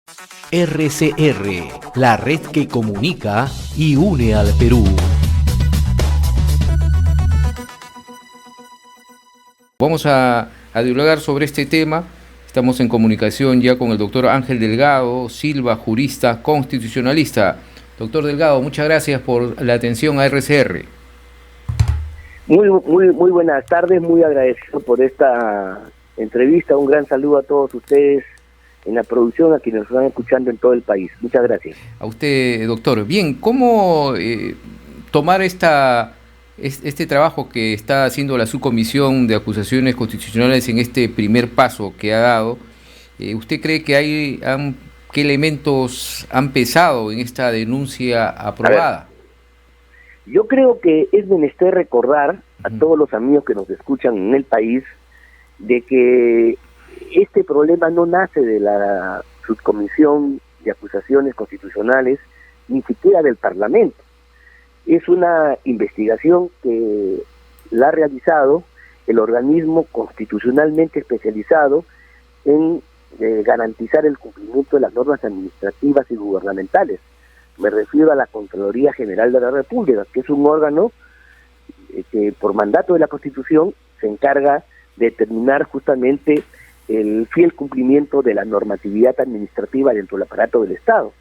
RCR, la red que comunica y une al Perú. Vamos a dialogar sobre este tema. Estamos en comunicación ya con el doctor Ángel Delgado Silva, jurista constitucionalista. Doctor Delgado, muchas gracias por la atención a RCR. Muy buenas tardes, muy agradecido por esta entrevista. Un gran saludo a todos ustedes en la producción, a quienes nos están escuchando en todo el país. Muchas gracias. A usted, doctor. Bien, ¿cómo tomar este trabajo que está haciendo la Subcomisión de Acusaciones Constitucionales en este primer paso que ha dado? ¿Usted cree que qué elementos han pesado en esta denuncia aprobada? Yo creo que es menester recordar a todos los amigos que nos escuchan en el país de que este problema no nace de la Subcomisión de Acusaciones Constitucionales, ni siquiera del Parlamento. Es una investigación que la ha realizado el organismo constitucionalmente especializado en garantizar el cumplimiento de las normas administrativas y gubernamentales. Me refiero a la Contraloría General de la República, que es un órgano que por mandato de la Constitución se encarga de determinar justamente el fiel cumplimiento de la normatividad administrativa dentro del aparato del Estado.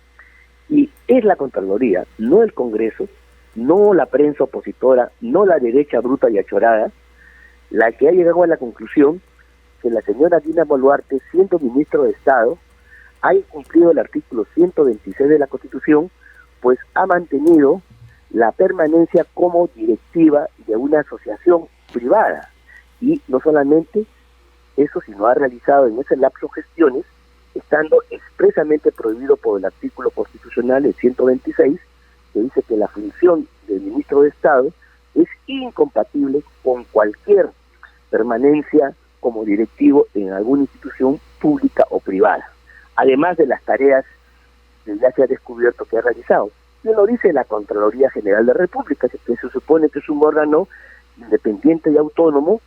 Y es la Contraloría, no el Congreso, no la prensa opositora, no la derecha bruta y achorada, la que ha llegado a la conclusión que la señora Dina Boluarte, siendo ministro de Estado, ha incumplido el artículo 126 de la Constitución, pues ha mantenido la permanencia como directiva de una asociación privada. Y no solamente eso, sino ha realizado en ese lapso gestiones, estando expresamente prohibido por el artículo constitucional, el 126, que dice que la función del ministro de Estado es incompatible con cualquier permanencia como directivo en alguna institución pública o privada, además de las tareas que ya se ha descubierto que ha realizado. Y lo dice la Contraloría General de la República, que se supone que es un órgano independiente y autónomo,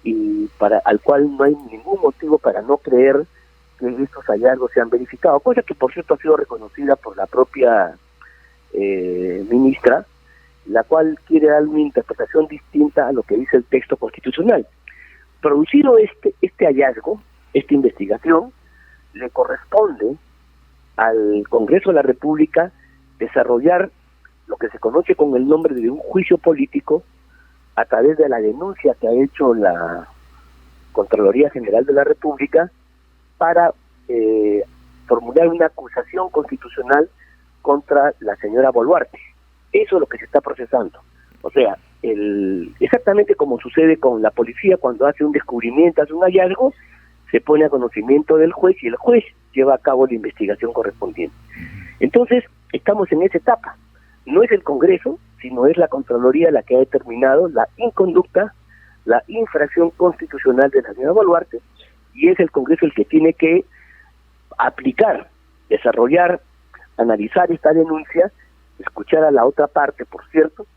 y al cual no hay ningún motivo para no creer que estos hallazgos se han verificado, cosa que por cierto ha sido reconocida por la propia ministra, la cual quiere dar una interpretación distinta a lo que dice el texto constitucional. Producido este hallazgo, esta investigación, le corresponde al Congreso de la República desarrollar lo que se conoce con el nombre de un juicio político a través de la denuncia que ha hecho la Contraloría General de la República para formular una acusación constitucional contra la señora Boluarte. Eso es lo que se está procesando. O sea, exactamente como sucede con la policía cuando hace un descubrimiento, hace un hallazgo, se pone a conocimiento del juez y el juez lleva a cabo la investigación correspondiente. Entonces, estamos en esa etapa. No es el Congreso, sino es la Contraloría la que ha determinado la inconducta, la infracción constitucional de la señora Boluarte, y es el Congreso el que tiene que aplicar, desarrollar, analizar esta denuncia, escuchar a la otra parte, por cierto,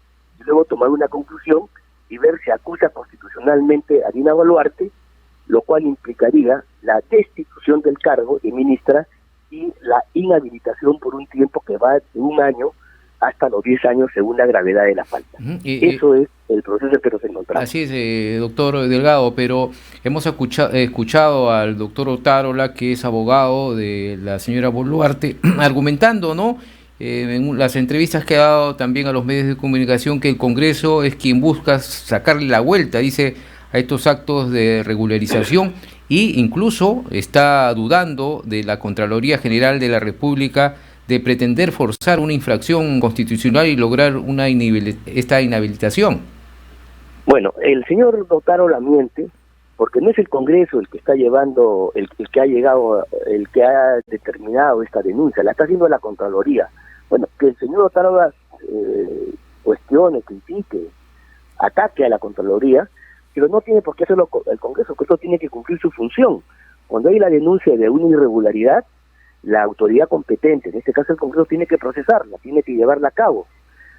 y luego tomar una conclusión y ver si acusa constitucionalmente a Dina Boluarte, lo cual implicaría la destitución del cargo de ministra y la inhabilitación por un tiempo que va de 1 año hasta los 10 años según la gravedad de la falta. Eso es el proceso que nos encontramos. Así es, doctor Delgado, pero hemos escuchado al doctor Otárola, que es abogado de la señora Boluarte, argumentando, ¿no?, en las entrevistas que ha dado también a los medios de comunicación, que el Congreso es quien busca sacarle la vuelta, dice, a estos actos de regularización, y incluso está dudando de la Contraloría General de la República de pretender forzar una infracción constitucional y lograr esta inhabilitación. Bueno, el señor Otárola miente, porque no es el Congreso el que está llevando, el que ha determinado esta denuncia, la está haciendo la Contraloría. Bueno, que el señor Otárola cuestione, critique, ataque a la Contraloría, pero no tiene por qué hacerlo el Congreso, que esto tiene que cumplir su función. Cuando hay la denuncia de una irregularidad, la autoridad competente, en este caso el Congreso, tiene que procesarla, tiene que llevarla a cabo.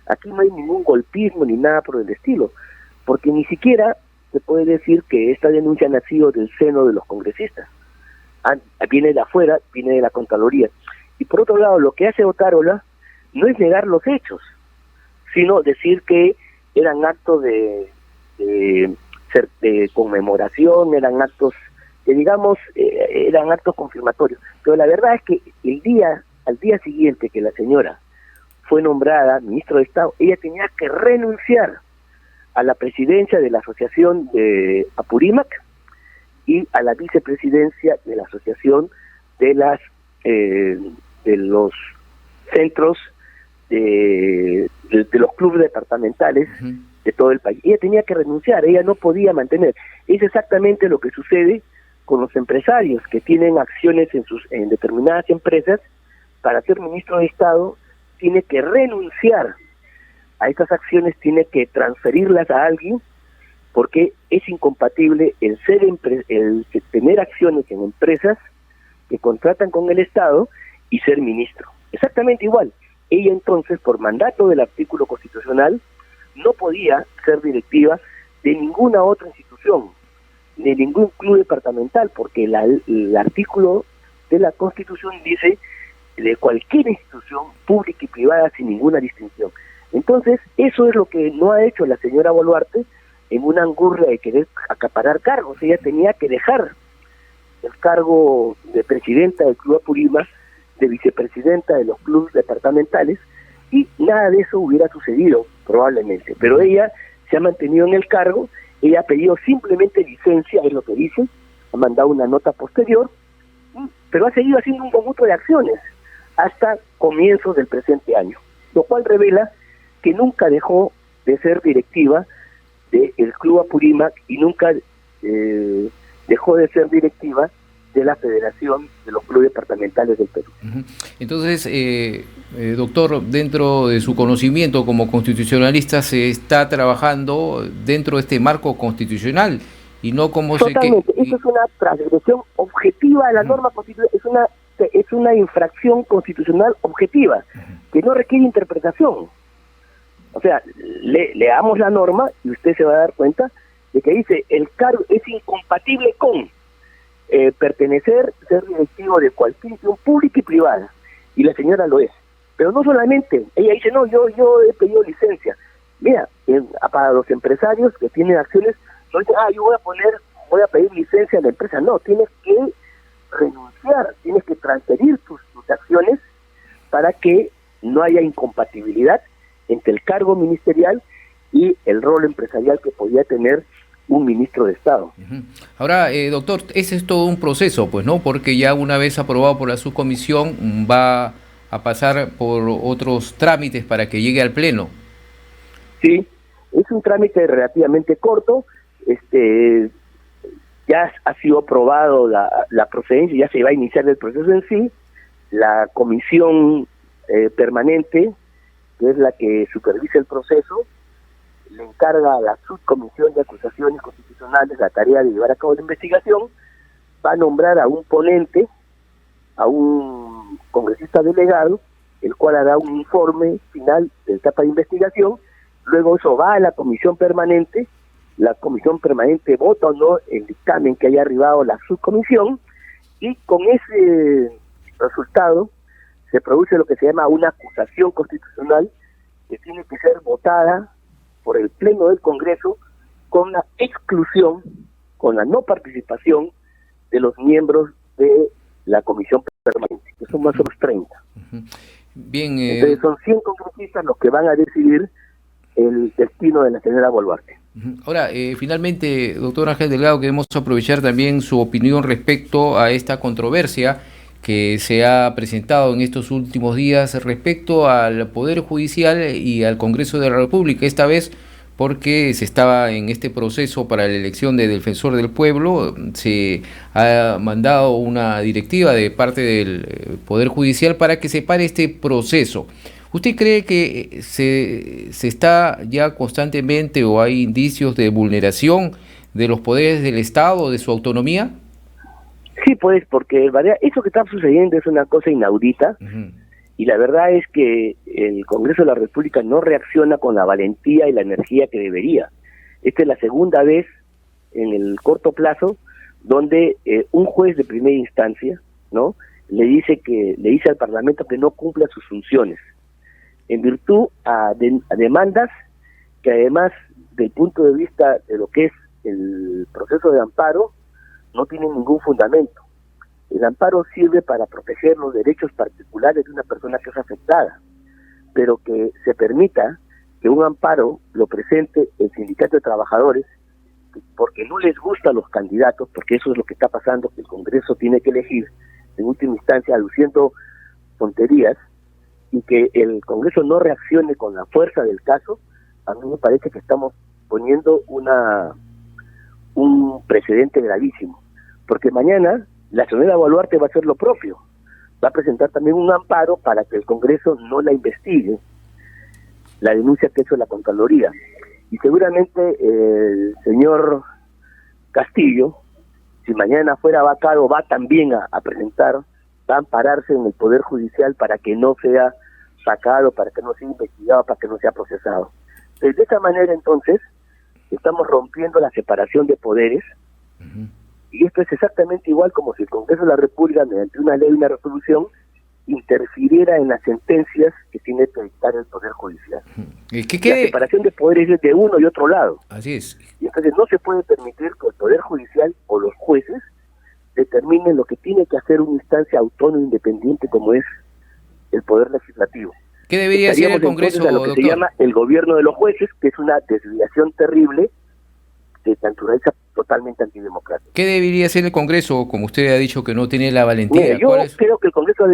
Aquí no hay ningún golpismo ni nada por el estilo, porque ni siquiera se puede decir que esta denuncia ha nacido del seno de los congresistas. viene de afuera, viene de la Contraloría. Y por otro lado, lo que hace Otárola no es negar los hechos, sino decir que eran actos de conmemoración, eran actos que digamos eran actos confirmatorios. Pero la verdad es que al día siguiente que la señora fue nombrada ministro de Estado, ella tenía que renunciar a la presidencia de la Asociación de Apurímac y a la vicepresidencia de la Asociación de los centros de los clubes departamentales de todo el país. Ella tenía que renunciar, ella no podía mantener. Es exactamente lo que sucede con los empresarios que tienen acciones en determinadas empresas. Para ser ministro de Estado tiene que renunciar a estas acciones, tiene que transferirlas a alguien, porque es incompatible el tener acciones en empresas que contratan con el Estado y ser ministro. Exactamente igual. Ella entonces, por mandato del artículo constitucional, no podía ser directiva de ninguna otra institución, de ningún club departamental, porque el artículo de la Constitución dice de cualquier institución pública y privada sin ninguna distinción. Entonces, eso es lo que no ha hecho la señora Boluarte en una angurria de querer acaparar cargos. Ella tenía que dejar el cargo de presidenta del Club Apurímac, de vicepresidenta de los clubes departamentales, y nada de eso hubiera sucedido probablemente. Pero ella se ha mantenido en el cargo, ella ha pedido simplemente licencia, es lo que dice, ha mandado una nota posterior, pero ha seguido haciendo un conjunto de acciones hasta comienzos del presente año, lo cual revela que nunca dejó de ser directiva del Club Apurímac y nunca dejó de ser directiva de la Federación de los Clubes Departamentales del Perú. Entonces, doctor, dentro de su conocimiento como constitucionalista, se está trabajando dentro de este marco constitucional y no como Totalmente. Eso es una transgresión objetiva de la norma constitucional, es una infracción constitucional objetiva, que no requiere interpretación. O sea, leamos la norma y usted se va a dar cuenta de que dice, el cargo es incompatible con pertenecer, ser directivo de cualquier institución pública y privada, y la señora lo es. Pero no solamente, ella dice, no, yo he pedido licencia. Mira, para los empresarios que tienen acciones, no dicen, yo voy a pedir licencia a la empresa. No, tienes que renunciar, tienes que transferir tus acciones para que no haya incompatibilidad entre el cargo ministerial y el rol empresarial que podía tener un ministro de Estado. Ahora, doctor, ese es todo un proceso, pues, ¿no? Porque ya una vez aprobado por la subcomisión va a pasar por otros trámites para que llegue al Pleno. Sí, es un trámite relativamente corto, ya ha sido aprobado la procedencia, ya se va a iniciar el proceso en sí. La comisión permanente, que es la que supervisa el proceso, le encarga a la subcomisión de acusaciones constitucionales la tarea de llevar a cabo la investigación, va a nombrar a un ponente, a un congresista delegado, el cual hará un informe final de la etapa de investigación, luego eso va a la comisión permanente vota o no el dictamen que haya arribado la subcomisión, y con ese resultado se produce lo que se llama una acusación constitucional que tiene que ser votada por el Pleno del Congreso con la exclusión, con la no participación de los miembros de la comisión permanente, que son más o menos 30. Bien, entonces son 100 congresistas los que van a decidir el destino de la señora Boluarte. Ahora, finalmente, doctor Ángel Delgado, queremos aprovechar también su opinión respecto a esta controversia que se ha presentado en estos últimos días respecto al Poder Judicial y al Congreso de la República, esta vez porque se estaba en este proceso para la elección de defensor del pueblo. Se ha mandado una directiva de parte del Poder Judicial para que se pare este proceso. ¿Usted cree que se está ya constantemente o hay indicios de vulneración de los poderes del Estado, de su autonomía? Sí, pues, porque eso que está sucediendo es una cosa inaudita, y la verdad es que el Congreso de la República no reacciona con la valentía y la energía que debería. Esta es la segunda vez en el corto plazo donde un juez de primera instancia, ¿no?, le dice al Parlamento que no cumpla sus funciones, en virtud a demandas que, además, del punto de vista de lo que es el proceso de amparo, no tienen ningún fundamento. El amparo sirve para proteger los derechos particulares de una persona que es afectada, pero que se permita que un amparo lo presente el sindicato de trabajadores porque no les gustan los candidatos, porque eso es lo que está pasando, que el Congreso tiene que elegir en última instancia aduciendo tonterías, y que el Congreso no reaccione con la fuerza del caso. A mí me parece que estamos poniendo un precedente gravísimo, porque mañana la señora Boluarte va a hacer lo propio, va a presentar también un amparo para que el Congreso no la investigue, la denuncia que hizo la Contraloría, y seguramente el señor Castillo, si mañana fuera vacado, va también a presentar, va a ampararse en el Poder Judicial para que no sea sacado, para que no sea investigado, para que no sea procesado. Entonces, de esta manera, entonces, estamos rompiendo la separación de poderes, y esto es exactamente igual como si el Congreso de la República, mediante una ley y una resolución, interfiriera en las sentencias que tiene que dictar el Poder Judicial. La separación de poderes es de uno y otro lado. Así es. Y entonces no se puede permitir que el Poder Judicial o los jueces determinen lo que tiene que hacer una instancia autónoma e independiente como es el Poder Legislativo. ¿Qué debería hacer el Congreso, a lo que doctor? se llama el gobierno de los jueces, que es una desviación terrible de naturaleza totalmente antidemocrática. ¿Qué debería hacer el Congreso, como usted ha dicho que no tiene la valentía? Mira, yo creo que el Congreso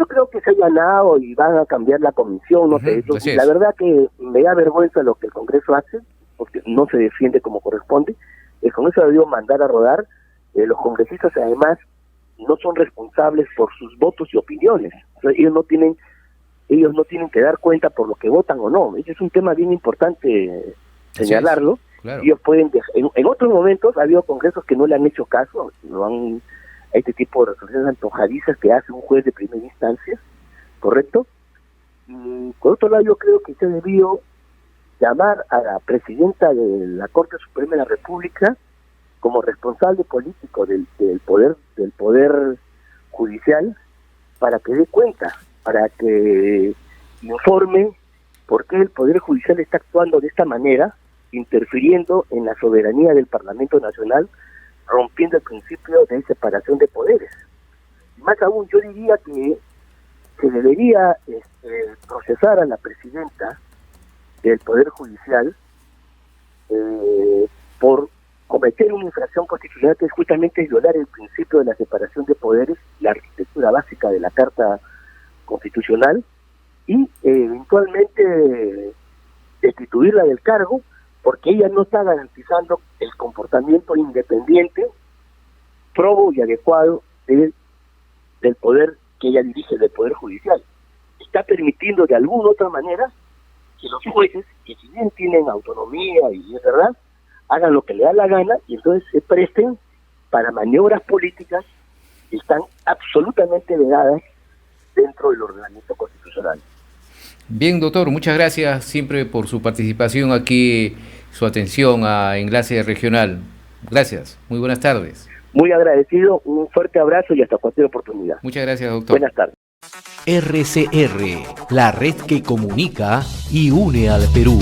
creo que se ha allanado y van a cambiar la comisión, no sé. La verdad que me da vergüenza lo que el Congreso hace, porque no se defiende como corresponde. El Congreso debió mandar a rodar. Los congresistas, además, no son responsables por sus votos y opiniones. O sea, ellos no tienen que dar cuenta por lo que votan o no. Ese es un tema bien importante señalarlo. Claro. Ellos pueden en otros momentos ha habido congresos que no le han hecho caso, a este tipo de resoluciones antojadizas que hace un juez de primera instancia, ¿correcto? Y por otro lado, yo creo que se debió llamar a la presidenta de la Corte Suprema de la República como responsable político del poder judicial, para que dé cuenta, para que informe por qué el Poder Judicial está actuando de esta manera, interfiriendo en la soberanía del Parlamento Nacional, rompiendo el principio de separación de poderes. Más aún, yo diría que se debería procesar a la presidenta del Poder Judicial por cometer una infracción constitucional, que es justamente violar el principio de la separación de poderes, la arquitectura básica de la Carta Constitucional, y eventualmente destituirla del cargo, porque ella no está garantizando el comportamiento independiente, probo y adecuado del poder que ella dirige, del Poder Judicial. Está permitiendo de alguna u otra manera que los jueces, que si bien tienen autonomía y es verdad, hagan lo que le da la gana, y entonces se presten para maniobras políticas que están absolutamente vedadas dentro del ordenamiento constitucional. Bien, doctor, muchas gracias siempre por su participación aquí, su atención a Enlace Regional. Gracias, muy buenas tardes. Muy agradecido, un fuerte abrazo y hasta cualquier oportunidad. Muchas gracias, doctor. Buenas tardes. RCR, la red que comunica y une al Perú.